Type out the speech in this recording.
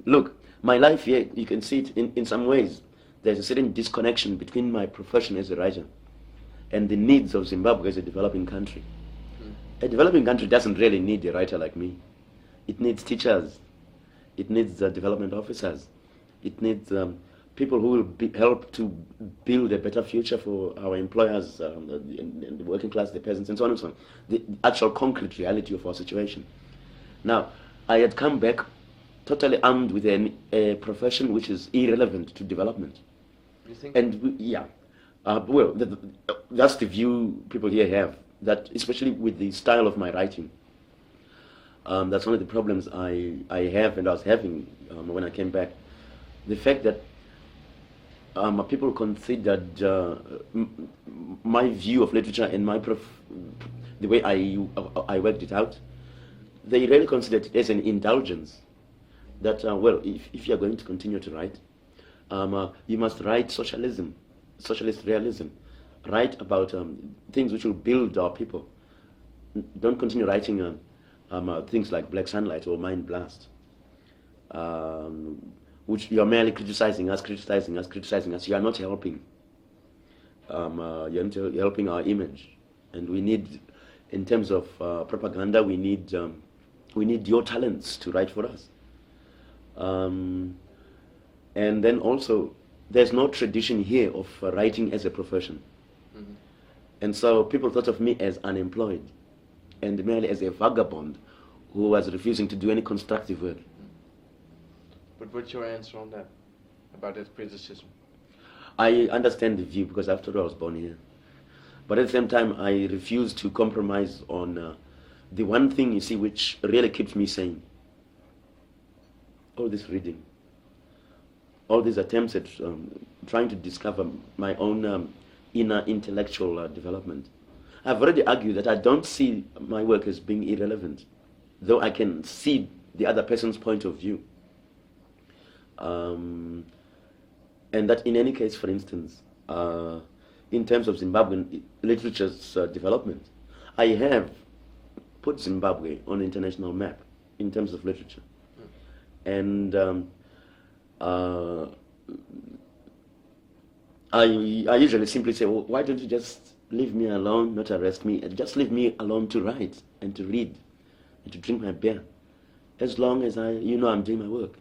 Look, my life here, you can see it in some ways. There's a certain disconnection between my profession as a writer and the needs of Zimbabwe as a developing country. A developing country doesn't really need a writer like me. It needs teachers. It needs development officers. It needs people who will help to build a better future for our employers, and the working class, the peasants, and so on and so on. The actual concrete reality of our situation. Now, I had come back totally armed with a profession which is irrelevant to development. You think? And yeah, well, that's the view people here have. That especially with the style of my writing, that's one of the problems I have and I was having when I came back. The fact that people considered my view of literature and the way I worked it out, they really considered it as an indulgence. That well, if you are going to continue to write, you must write socialism, socialist realism, write about things which will build our people. Don't continue writing things like Black Sunlight or Mind Blast, which you are merely criticizing us. You are not helping. You're not helping our image, and we need, in terms of propaganda, we need your talents to write for us. And then also, there's no tradition here of writing as a profession. Mm-hmm. And so people thought of me as unemployed and merely as a vagabond who was refusing to do any constructive work. But what's your answer on that, about that criticism? I understand the view because after all I was born here. But at the same time, I refuse to compromise on the one thing, you see, which really keeps me sane. All this reading, all these attempts at trying to discover my own inner intellectual development. I've already argued that I don't see my work as being irrelevant, though I can see the other person's point of view. And that in any case, for instance, in terms of Zimbabwean literature's development, I have put Zimbabwe on the international map in terms of literature. And I usually simply say, well, why don't you just leave me alone, not arrest me, and just leave me alone to write and to read and to drink my beer, as long as I'm doing my work.